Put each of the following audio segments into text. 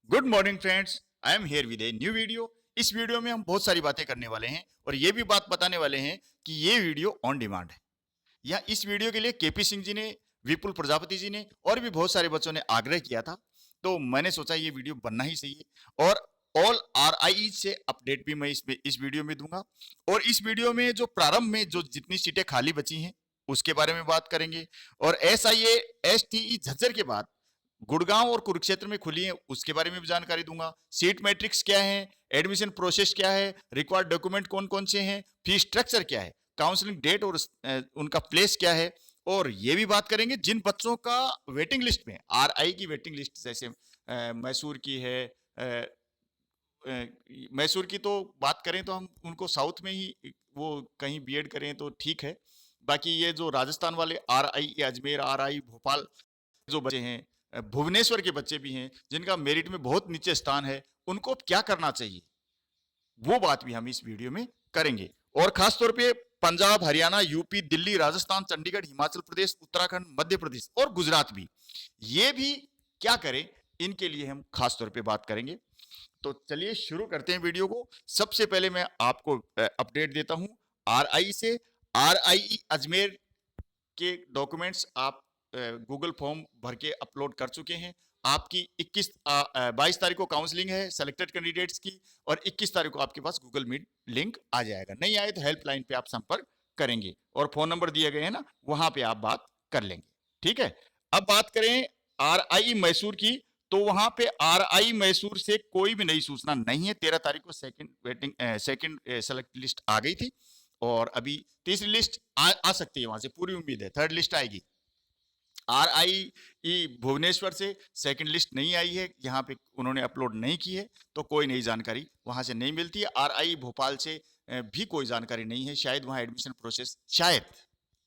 Good morning friends, I am here with a new video. इस video में हम बहुत सारी बातें करने वाले हैं और ये भी बात बताने वाले हैं कि ये वीडियो ऑन डिमांड है। या इस वीडियो के लिए केपी सिंह जी ने, विपुल प्रजापति जी ने और भी बहुत सारे बच्चों ने आग्रह किया था, तो मैंने सोचा ये वीडियो बनना ही सही है। और ऑल RI से अपडेट भी मैं इस वीडियो में दूंगा। और इस वीडियो में जो प्रारंभ में जो जितनी सीटें खाली बची हैं उसके बारे में बात करेंगे। और SIA STE झज्जर के बाद गुड़गांव और कुरुक्षेत्र में खुली है उसके बारे में भी जानकारी दूंगा। सीट मैट्रिक्स क्या है, एडमिशन प्रोसेस क्या है, रिक्वायर्ड डॉक्यूमेंट कौन कौन से हैं, फी स्ट्रक्चर क्या है, काउंसलिंग डेट और उनका प्लेस क्या है। और ये भी बात करेंगे जिन बच्चों का वेटिंग लिस्ट में, RI की वेटिंग लिस्ट जैसे मैसूर की है, मैसूर की तो बात करें तो हम उनको साउथ में ही वो कहीं बीएड करें तो ठीक है। बाकी ये जो राजस्थान वाले RI, अजमेर RI, भोपाल जो बच्चे हैं, भुवनेश्वर के बच्चे भी हैं जिनका मेरिट में बहुत नीचे स्थान है, उनको अब क्या करना चाहिए वो बात भी हम इस वीडियो में करेंगे। और खासतौर पे पंजाब, हरियाणा, यूपी, दिल्ली, राजस्थान, चंडीगढ़, हिमाचल प्रदेश, उत्तराखंड, मध्य प्रदेश और गुजरात भी, ये भी क्या करें इनके लिए हम खासतौर पे बात करेंगे। तो चलिए शुरू करते हैं वीडियो को। सबसे पहले मैं आपको अपडेट देता हूं RI से। RI अजमेर के डॉक्यूमेंट्स आप गूगल फॉर्म भर के अपलोड कर चुके हैं। आपकी 22 तारीख को काउंसलिंग है सेलेक्टेड कैंडिडेट्स की और 21 तारीख को आपके पास गूगल मीट लिंक आ जाएगा। नहीं आए तो हेल्पलाइन पे आप संपर्क करेंगे और फोन नंबर दिए गए हैं ना, वहां पे आप बात कर लेंगे। ठीक है। अब बात करें RI मैसूर की, तो वहां पे RI मैसूर से कोई भी नई सूचना नहीं है। 13 तारीख को सेकंड सेलेक्ट लिस्ट आ गई थी और अभी तीसरी लिस्ट आ सकती है, वहां से पूरी उम्मीद है थर्ड लिस्ट आएगी। RI भुवनेश्वर से सेकंड लिस्ट नहीं आई है, यहाँ पे उन्होंने अपलोड नहीं की है, तो कोई नई जानकारी वहां से नहीं मिलती है। RI भोपाल से भी कोई जानकारी नहीं है, शायद वहां एडमिशन प्रोसेस, शायद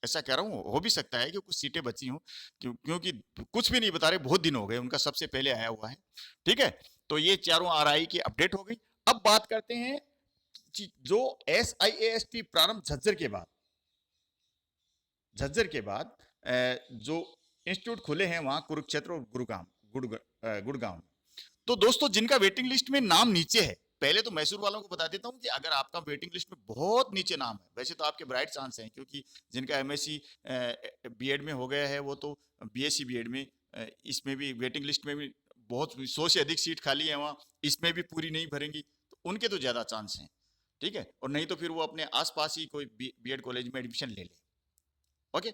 ऐसा कह रहा हूँ, हो भी सकता है कि कुछ सीटें बची हों, क्योंकि कुछ भी नहीं बता रहे, बहुत दिन हो गए, उनका सबसे पहले आया हुआ है। ठीक है। तो ये चारों RI की अपडेट हो गई। अब बात करते हैं जो SIAST प्रारंभ झज्जर के बाद जो इंस्टीट्यूट खुले हैं वहां कुरुक्षेत्र और गुड़गांव में। तो दोस्तों जिनका वेटिंग लिस्ट में नाम नीचे है, पहले तो मैसूर वालों को बता देता हूं कि अगर आपका वेटिंग लिस्ट में बहुत नीचे नाम है, वैसे तो आपके ब्राइट चांस हैं, क्योंकि जिनका MSc बीएड में हो गया है वो तो BSc बीएड में, इसमें भी वेटिंग लिस्ट में भी बहुत 100 से अधिक सीट खाली है वहां, इसमें भी पूरी नहीं भरेंगी, तो उनके तो ज्यादा चांस हैं। ठीक है। और नहीं तो फिर वो अपने आसपास ही कोई बीएड कॉलेज में एडमिशन ले ले। ओके।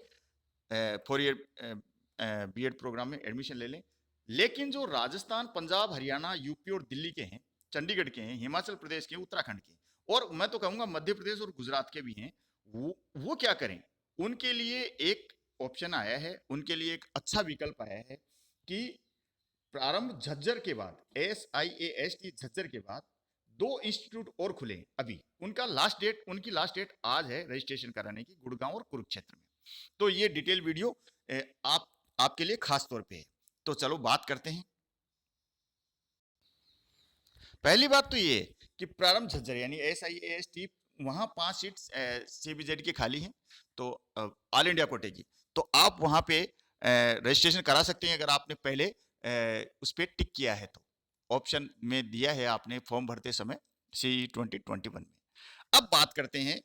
4 ईयर बीएड प्रोग्राम में एडमिशन ले लें। लेकिन जो राजस्थान, पंजाब, हरियाणा, यूपी और दिल्ली के हैं, चंडीगढ़ के हैं, हिमाचल प्रदेश के, उत्तराखंड के और मैं तो कहूंगा मध्य प्रदेश और गुजरात के भी हैं, वो क्या करें। उनके लिए एक ऑप्शन आया है, उनके लिए एक अच्छा विकल्प आया है कि प्रारंभ झज्जर के बाद, SIAST झज्जर के बाद 2 इंस्टीट्यूट और खुले अभी। उनकी लास्ट डेट आज है रजिस्ट्रेशन कराने की, गुड़गांव और कुरुक्षेत्र में। तो ये डिटेल वीडियो आपके लिए खास तौर पे है। तो चलो बात करते हैं। पहली बात तो ये कि प्रारंभ झज्जर यानी SIAST, वहां 5 सीट CBZ के खाली हैं, तो ऑल इंडिया कोटे की, तो आप वहां पे रजिस्ट्रेशन करा सकते हैं अगर आपने पहले उस पर टिक किया है। तो ऑप्शन में दिया है आपने फॉर्म भरते समय CE 2021 में। अब बात करते हैं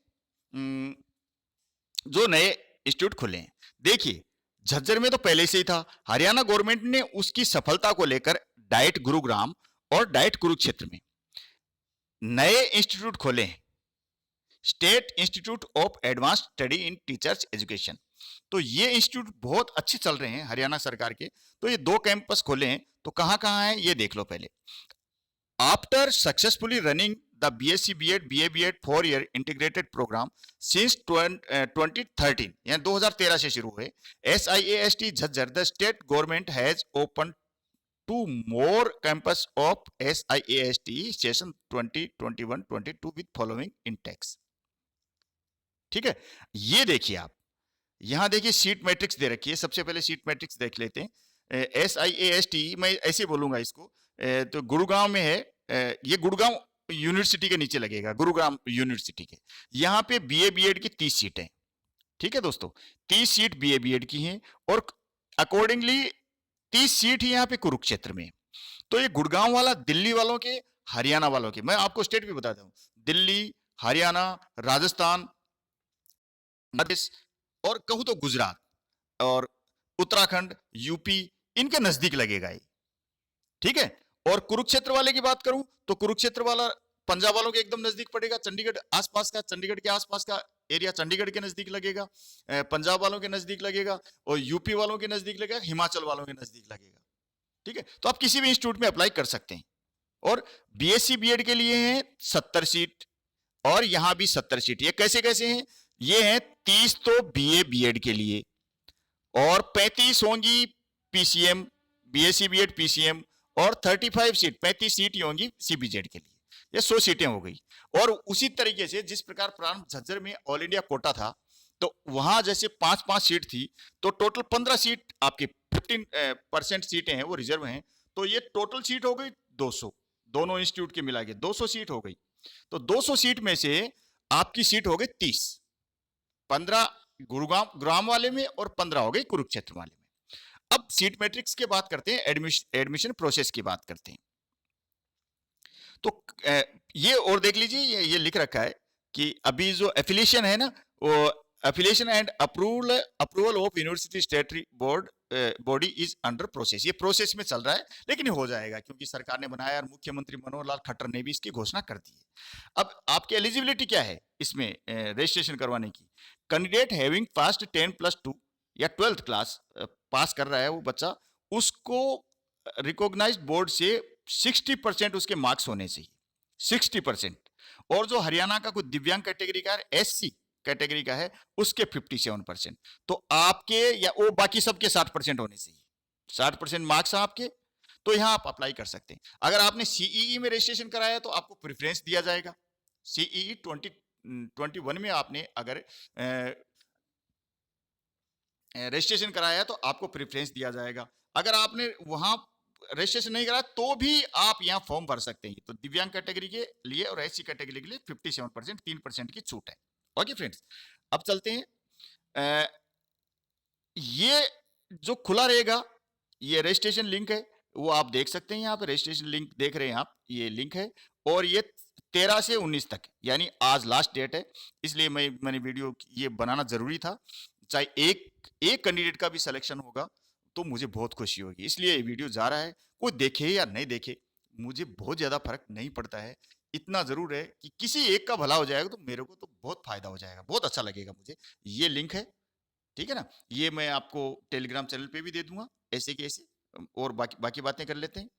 जो नए इंस्टीट्यूट खुले हैं। देखिए झज्जर में तो पहले से ही था, हरियाणा गवर्नमेंट ने उसकी सफलता को लेकर डाइट गुरुग्राम और डाइट कुरुक्षेत्र में नए इंस्टीट्यूट खोले हैं, state institute of advance study in teachers education. तो ये इंस्टीट्यूट बहुत अच्छे चल रहे हैं हरियाणा सरकार के। तो ये 2 कैंपस खोले हैं, तो कहां कहां है ये देख लो पहले। After successfully running the BSc BEd BA BEd 4 year integrated program since 2013 यानी 2013 से शुरू हुए, SIAST Jhajjar the state government has open 2 more campus of SIAST session 2021-22 with following intakes। ठीक है। ये देखिए आप, यहां देखिए सीट मैट्रिक्स दे रखी है। सबसे पहले सीट मैट्रिक्स देख लेते हैं। SIAST मैं ऐसे बोलूंगा इसको, तो गुरुगांव में है, ये गुरुगांव यूनिवर्सिटी के नीचे लगेगा, गुरुग्राम यूनिवर्सिटी के। यहाँ पे BA BEd की 30 सीटें। ठीक है दोस्तों, 30 सीट BA BEd की हैं और अकॉर्डिंगली 30 सीट ही यहाँ पे कुरुक्षेत्र में। तो ये गुड़गांव वाला दिल्ली वालों के, हरियाणा वालों के, मैं आपको स्टेट भी बताता हूँ, दिल्ली, हरियाणा, राजस्थान, मध्य प्रदेश और कहूँ तो गुजरात और उत्तराखंड, यूपी, इनके नजदीक लगेगा ये, ठीक है। और कुरुक्षेत्र वाले की बात करूं तो कुरुक्षेत्र वाला पंजाब वालों के एकदम नजदीक पड़ेगा, चंडीगढ़ आसपास का, चंडीगढ़ के आसपास का एरिया चंडीगढ़ के नजदीक लगेगा, पंजाब वालों के नजदीक लगेगा, और यूपी वालों के नजदीक लगेगा, हिमाचल वालों के नजदीक लगेगा, ठीक है। तो आप किसी भी इंस्टीट्यूट में अप्लाई कर सकते हैं। और बीएससी बीएड के लिए हैं 70 सीट, और यहां भी 70 सीट। ये कैसे कैसे हैं? ये हैं 30 तो बीए बीएड के लिए, और 35 होंगी पीसीएम, बीएससी बीएड पीसीएम, और 35 सीट, 35 सीट ही होंगी सीबीजेड के लिए। ये 100 सीटें हो गई। और उसी तरीके से जिस प्रकार प्रारंभ झज्जर में ऑल इंडिया कोटा था, तो वहां जैसे 5-5 सीट थी, तो टोटल 15 सीट आपकी 15% सीटें हैं वो रिजर्व हैं, तो ये टोटल सीट हो गई 200, दोनों इंस्टीट्यूट के मिला के 200 सीट हो गई। तो 200 सीट में से आपकी सीट हो गई 30, 15 गुरुग्राम ग्राम वाले में और 15 हो गई कुरुक्षेत्र वाले में। अब सीट मैट्रिक्स की बात करते हैं, एडमिशन प्रोसेस की बात करते हैं। तो ये और देख लीजिए, ये लिख रखा है कि अभी जो एफिलिएशन है ना, वो affiliation and approval of university स्टेटरी board body is under process. ये प्रोसेस में चल रहा है, लेकिन हो जाएगा क्योंकि सरकार ने बनाया और मुख्यमंत्री मनोहर लाल खट्टर ने भी इसकी घोषणा कर दी है। अब आपकी एलिजिबिलिटी क्या है इसमें रजिस्ट्रेशन करवाने की? कैंडिडेट हैविंग पास्ट 10+2 या 12th क्लास पास कर रहा है वो बच्चा, उसको रिकॉग्नाइज्ड बोर्ड से 60% उसके मार्क्स होने चाहिए, 60%। और जो हरियाणा का कोई दिव्यांग कैटेगरी का है, एससी कैटेगरी का है, उसके 57%। तो आपके या वो बाकी सबके 60% होने चाहिए, 60% मार्क्स आपके, तो यहां आप अप्लाई कर सकते हैं। अगर आपने सीईई में रजिस्ट्रेशन कराया तो आपको प्रेफरेंस दिया जाएगा। सीईई 2021 में आपने अगर रजिस्ट्रेशन कराया तो आपको प्रेफरेंस दिया जाएगा। अगर आपने वहां रजिस्ट्रेशन नहीं कराया तो भी आप यहाँ फॉर्म भर सकते हैं। तो दिव्यांग कैटेगरी के लिए और एससी कैटेगरी के लिए 57%, 3% की छूट है। ओके फ्रेंड्स, अब चलते हैं। ये जो खुला रहेगा, ये रजिस्ट्रेशन लिंक है, वो आप देख सकते हैं। यहाँ पे रजिस्ट्रेशन लिंक देख रहे हैं आप, ये लिंक है, और ये 13 से 19 तक, यानी आज लास्ट डेट है, इसलिए मैंने वीडियो ये बनाना जरूरी था। चाहे एक कैंडिडेट का भी सिलेक्शन होगा तो मुझे बहुत खुशी होगी, इसलिए ये वीडियो जा रहा है। कोई देखे या नहीं देखे, मुझे बहुत ज्यादा फर्क नहीं पड़ता है। इतना जरूर है कि किसी एक का भला हो जाएगा तो मेरे को तो बहुत फायदा हो जाएगा, बहुत अच्छा लगेगा मुझे। ये लिंक है, ठीक है ना, ये मैं आपको टेलीग्राम चैनल पे भी दे दूंगा, ऐसे के ऐसे। और बाकी बातें कर लेते हैं।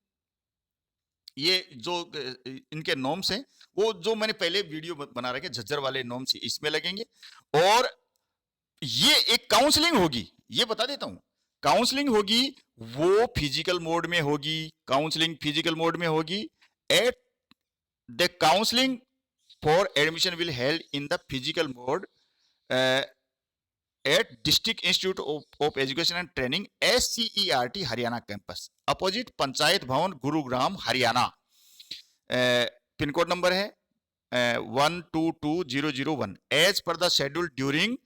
ये जो इनके नॉर्म्स हैं, वो जो मैंने पहले वीडियो बना रखे झज्जर वाले नॉर्म्स इसमें लगेंगे। और ये एक काउंसलिंग होगी, ये बता देता हूं, काउंसलिंग होगी, वो फिजिकल मोड में होगी, काउंसलिंग फिजिकल मोड में होगी। At the counselling for admission will held in the physical mode at district institute of education and training SCERT Haryana campus, opposite panchayat Bhavan, Gurugram, Haryana. Pin code number है 122001 as per the schedule during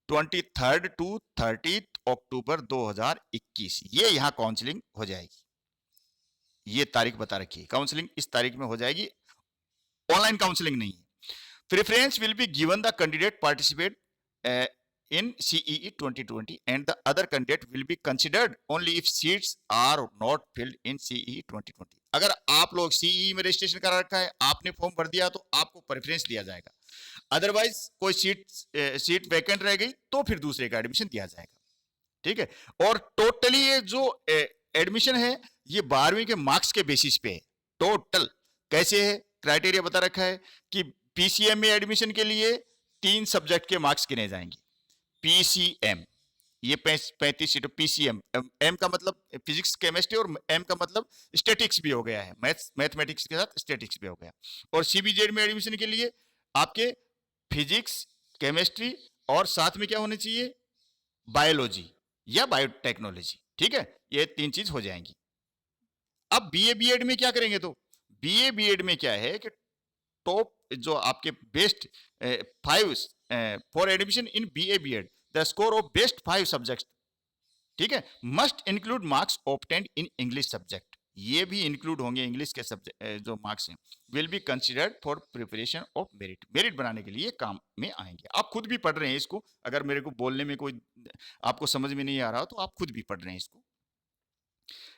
23rd to 30th October 2021। ये यहाँ counselling हो जाएगी, ये तारीख बता रखी है, काउंसलिंग इस तारीख में हो जाएगी, ऑनलाइन काउंसलिंग नहीं है। Preference will be given the candidate participate in CEE 2020 and the other candidate will be considered only if seats are not filled in CEE 2020। अगर आप लोग CEE में रजिस्ट्रेशन करा रखा है, आपने फॉर्म भर दिया, तो आपको प्रेफरेंस दिया जाएगा। अदरवाइज कोई सीट वैकेंट रह गई तो फिर दूसरे का एडमिशन दिया जाएगा, ठीक है। और टोटली ये जो एडमिशन है, ये 12वीं के मार्क्स के बेसिस पे है। टोटल कैसे है, क्राइटेरिया बता रखा है कि PCM में एडमिशन के लिए 3 सब्जेक्ट के मार्क्स गिने जाएंगे। PCM, ये 35 सीटों PCM, M का मतलब फिजिक्स केमिस्ट्री और M का मतलब स्टैटिक्स भी हो गया है, मैथमेटिक्स के साथ स्टैटिक्स भी हो गया। और CBZ में एडमिशन के लिए आपके फिजिक्स, केमिस्ट्री और साथ में क्या होने चाहिए, बायोलॉजी या बायोटेक्नोलॉजी, ठीक है, ये 3 चीज हो जाएंगी। अब BA BEd में क्या करेंगे, तो BA BEd में क्या है कि टॉप जो आपके best 5 for admission in BA BEd the score of best 5 subject, ठीक है, must include marks obtained in English subject. ये भी इंक्लूड होंगे, इंग्लिश के सब्जेक्ट जो मार्क्स हैं will be considered for preparation of merit, merit बनाने के लिए काम में आएंगे। आप खुद भी पढ़ रहे हैं इसको, अगर मेरे को बोलने में कोई आपको समझ में नहीं आ रहा हो तो आप खुद भी पढ़ रहे हैं इसको।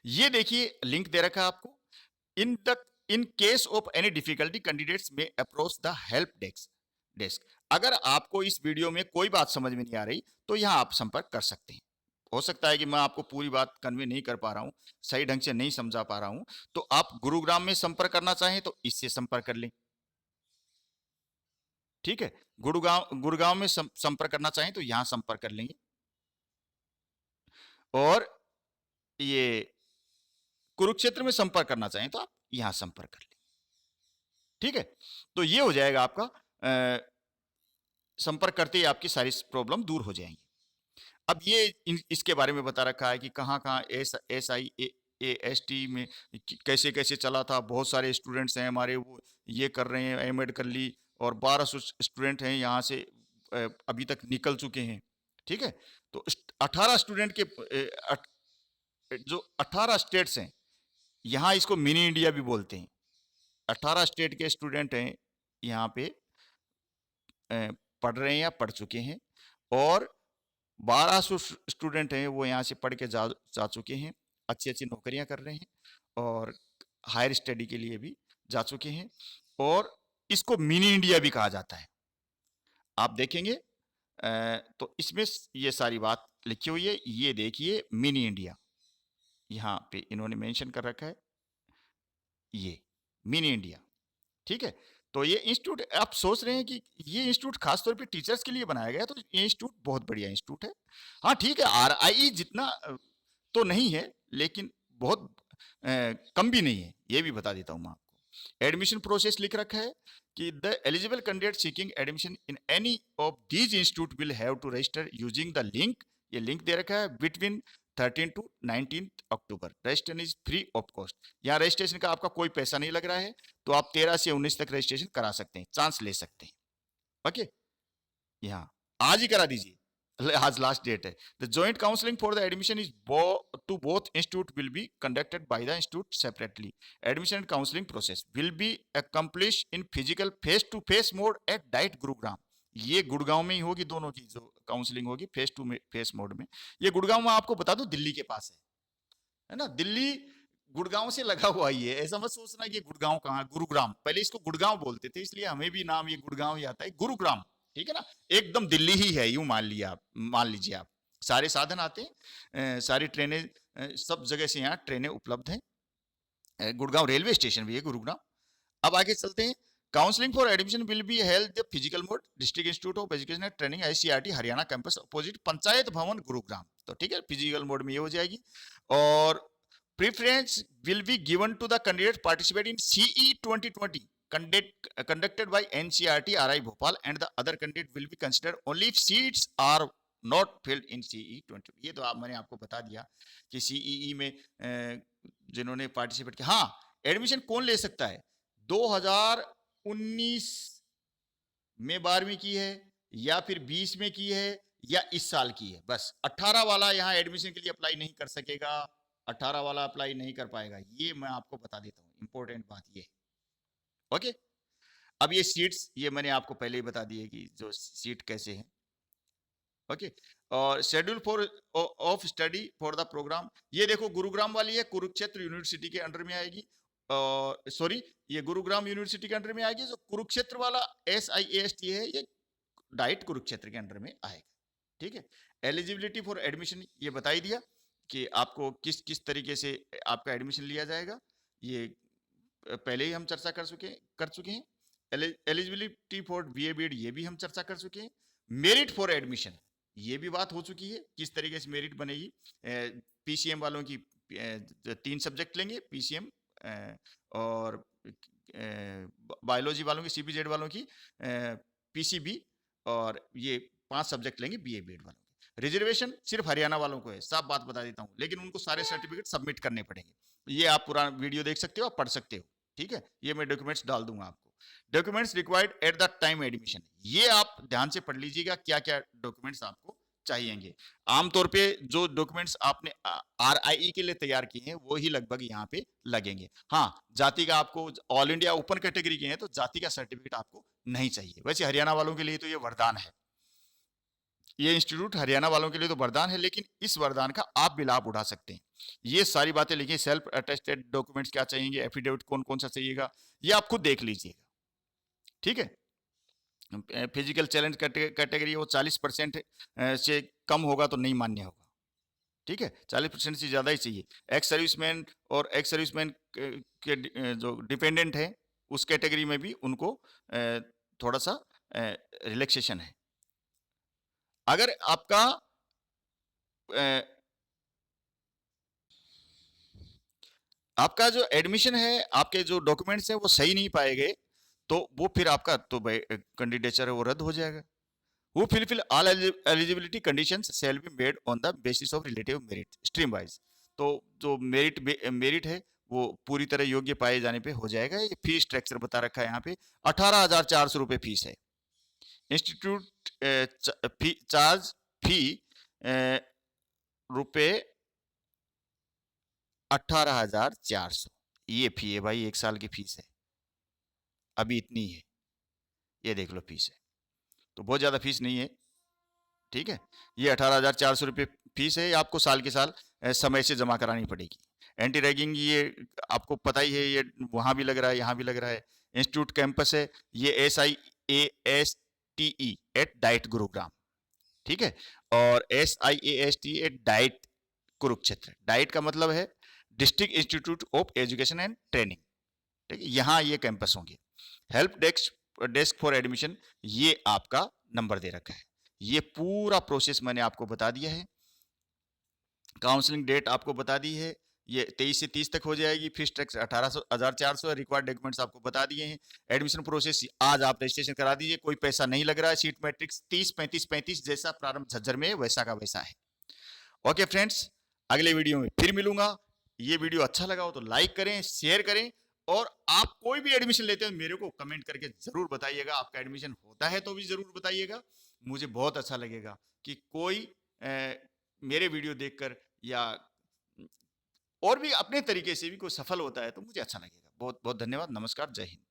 ये देखिए लिंक दे रखा है आपको, in case of any difficulty candidates में अप्रोच द हेल्प डेस्क। अगर आपको इस वीडियो में कोई बात समझ में नहीं आ रही तो यहाँ आप संपर्क कर सकते हैं। हो सकता है कि मैं आपको पूरी बात कन्वे नहीं कर पा रहा हूँ, सही ढंग से नहीं समझा पा रहा हूँ, तो आप गुरुग्राम में संपर्क करना चाहें तो इससे संपर्क कर लें। ठीक है, गुरुगांव में संपर्क करना चाहें तो यहां संपर्क कर लेंगे, और ये कुरुक्षेत्र में संपर्क करना चाहें तो आप यहां संपर्क कर लें। ठीक है, तो ये हो जाएगा आपका, संपर्क करते ही आपकी सारी प्रॉब्लम दूर हो जाएंगी। अब ये इसके बारे में बता रखा है कि कहाँ कहाँ SIAST में कैसे कैसे चला था। बहुत सारे स्टूडेंट्स हैं हमारे, वो ये कर रहे हैं, एमएड कर ली, और 1200 स्टूडेंट हैं यहाँ से अभी तक निकल चुके हैं। ठीक है, तो 18 स्टूडेंट के जो 18 स्टेट्स हैं, यहाँ इसको मिनी इंडिया भी बोलते हैं। 18 स्टेट के स्टूडेंट हैं यहाँ पे पढ़ रहे हैं या पढ़ चुके हैं, और 1200 स्टूडेंट हैं वो यहाँ से पढ़ के जा चुके हैं, अच्छी अच्छी नौकरियां कर रहे हैं, और हायर स्टडी के लिए भी जा चुके हैं, और इसको मिनी इंडिया भी कहा जाता है। आप देखेंगे तो इसमें ये सारी बात लिखी हुई है। ये देखिए मिनी इंडिया, यहाँ पे इन्होंने मेंशन कर रखा है, ये मिनी इंडिया। ठीक है, तो ये इंस्टीट्यूट, आप सोच रहे हैं कि ये इंस्टीट्यूट खासतौर पे टीचर्स के लिए बनाया गया, तो ये इंस्टीट्यूट बहुत बढ़िया इंस्टीट्यूट है। हाँ ठीक है, RIE जितना तो नहीं है, लेकिन बहुत कम भी नहीं है, ये भी बता देता हूँ मैं आपको। एडमिशन प्रोसेस लिख रखा है कि the eligible candidate seeking admission in any of these institute will have to register using the link, ये लिंक दे रखा है, between 13 to 19 October. Registration is free of cost, यहाँ रजिस्ट्रेशन का आपका कोई पैसा नहीं लग रहा है, तो आप 13 से 19 तक रजिस्ट्रेशन करा सकते हैं, चांस ले सकते हैं। ओके, यहाँ आज ही करा दीजिए, आज लास्ट डेट है। The joint counselling for the admission is to both institute will be conducted by the institute separately. Admission and counselling process will be accomplish in physical face to face mode at DIET Gurugram. ये गुड़गांव में ही होगी, दोनों की जो counselling होगी face to face mode में। ये गुड़गांव में आपको बता दूं दिल्ली के पास है ना, दिल्ली गुड़गांव से लगा हुआ ही है, ऐसा मत सोचना कि गुड़गांव कहाँ, गुरुग्राम, पहले इसको गुड़गांव बोलते थे, इसलिए हमें भी नाम ये गुड़गांव ही आता है, गुरुग्राम। ठीक है ना, एकदम दिल्ली ही है, यूं मान लीजिए आप। सारे साधन आते हैं, सारी ट्रेनें, सब जगह से यहाँ ट्रेनें उपलब्ध हैं। गुड़गांव रेलवे स्टेशन भी है गुरुग्राम। अब आगे चलते हैं। Counselling for admission will be held the physical mode district institute of education and training ICRT Haryana campus opposite panchayat Bhavan Gurugram. तो ठीक है, फिजिकल मोड में ये हो जाएगी। और preference will be given to the candidate participate in CE 2020 conducted by NCERT RI Bhopal, and the other candidate will be considered only if seats are not filled in CE 20। ये तो मैंने आपको बता दिया कि CEE में जिन्होंने participate किया। हाँ, एडमिशन कौन ले सकता है, 2019 में 12वीं की है, या फिर 20 में की है, या इस साल की है, बस 18 वाला यहाँ एडमिशन के लिए अप्लाई नहीं कर सकेगा, 18 वाला अप्लाई नहीं कर पाएगा। ये मैं आपको बता देता हूँ, इंपॉर्टेंट बात ये। ओके, अब ये सीट्स, ये मैंने आपको पहले ही बता दिए कि जो सीट कैसे हैं। ओके, और schedule for of study for the programme, ये देखो गुरुग्राम वाली है, कुरुक्षेत्र यूनिवर्सिटी के अंडर में आएगी, सॉरी ये गुरुग्राम यूनिवर्सिटी के अंडर में आएगी। जो कुरुक्षेत्र वाला SIAST है, ये डाइट कुरुक्षेत्र के अंडर में आएगा। ठीक है, एलिजिबिलिटी फॉर एडमिशन ये बता ही दिया कि आपको किस किस तरीके से आपका एडमिशन लिया जाएगा, ये पहले ही हम चर्चा कर चुके हैं। एलिजिबिलिटी फॉर BA BEd ये भी हम चर्चा कर चुके हैं। मेरिट फॉर एडमिशन ये भी बात हो चुकी है, किस तरीके से मेरिट बनेगी। PCM वालों की 3 सब्जेक्ट लेंगे, PCM, और बायोलॉजी वालों की, CPZ वालों की PCB, और ये 5 सब्जेक्ट लेंगे BA BEd वालों की। रिजर्वेशन सिर्फ हरियाणा वालों को है, साफ बात बता देता हूँ, लेकिन उनको सारे सर्टिफिकेट सबमिट करने पड़ेंगे। ये आप पुराना वीडियो देख सकते हो, आप पढ़ सकते हो। ठीक है, ये मैं डॉक्यूमेंट्स डाल दूंगा आपको। Documents required at the time admission, ये आप ध्यान से पढ़ लीजिएगा क्या क्या डॉक्यूमेंट्स आपको चाहिएंगे। आमतौर पे जो डॉक्यूमेंट्स आपने आरआईई के लिए तैयार किए हैं वो ही लगभग यहाँ पे लगेंगे। हाँ, जाति का आपको ऑल इंडिया ओपन कैटेगरी के हैं तो जाति का सर्टिफिकेट आपको नहीं चाहिए। वैसे हरियाणा वालों के लिए तो ये वरदान है, ये इंस्टीट्यूट हरियाणा वालों के लिए तो वरदान है, लेकिन इस वरदान का आप भी लाभ उठा सकते हैं। ये सारी बातें लिखिए, सेल्फ अटेस्टेड डॉक्यूमेंट्स क्या चाहिए, एफिडेविट कौन कौन सा चाहिएगा, ये आप खुद देख लीजिएगा, ठीक है। फिजिकल चैलेंज कैटेगरी वो 40% से कम होगा तो नहीं मान्य होगा, ठीक है। 40% से ज्यादा ही चाहिए। एक्स सर्विसमैन और एक्स सर्विसमैन के जो डिपेंडेंट है उस कैटेगरी में भी उनको थोड़ा सा रिलैक्सेशन है। अगर आपका आपका जो एडमिशन है, आपके जो डॉक्यूमेंट्स है वो सही नहीं पाए गए तो वो फिर आपका तो कैंडिडेचर है वो रद्द हो जाएगा। Who fulfill all eligibility conditions shall be made on the basis of relative merit stream wise। तो जो मेरिट है वो पूरी तरह योग्य पाए जाने पे हो जाएगा। ये फीस स्ट्रक्चर बता रखा है यहाँ पे, 18,400 रुपये फीस है। इंस्टीट्यूट चार्ज फी रुपये 18,400, ये फी है भाई, 1 साल की फीस है, अभी इतनी है, ये देख लो फीस है, तो बहुत ज्यादा फीस नहीं है, ठीक है। ये 18,400 रुपये फीस है, आपको साल के साल समय से जमा करानी पड़ेगी। एंटी रैगिंग ये आपको पता ही है, ये वहां भी लग रहा है, यहाँ भी लग रहा है। इंस्टीट्यूट कैंपस है ये SIASTE एट डाइट गुरुग्राम, ठीक है। और SIASTE at DIET Kurukshetra, DIET का मतलब है district institute of education and training, ठीक है। यहाँ ये कैंपस होंगे। हेल्प डेस्क फॉर एडमिशन, ये आपका नंबर दे रखा है। ये पूरा प्रोसेस मैंने आपको बता दिया है। काउंसलिंग डेट आपको बता दी है, ये 23 से 30 तक हो जाएगी। फीस स्ट्रक्चर 18,400, रिक्वायर्ड डॉक्यूमेंट्स आपको बता दिए हैं। एडमिशन प्रोसेस आज आप रजिस्ट्रेशन करा दीजिए, कोई पैसा नहीं लग रहा है। सीट मैट्रिक्स 30-35-35 जैसा प्रारंभ झज्जर में वैसा का वैसा है। ओके फ्रेंड्स, अगले वीडियो में फिर मिलूंगा। ये वीडियो अच्छा लगा हो तो लाइक करें, शेयर करें, और आप कोई भी एडमिशन लेते हैं मेरे को कमेंट करके जरूर बताइएगा। आपका एडमिशन होता है तो भी जरूर बताइएगा, मुझे बहुत अच्छा लगेगा कि कोई मेरे वीडियो देखकर या और भी अपने तरीके से भी कोई सफल होता है तो मुझे अच्छा लगेगा। बहुत बहुत धन्यवाद, नमस्कार, जय हिंद।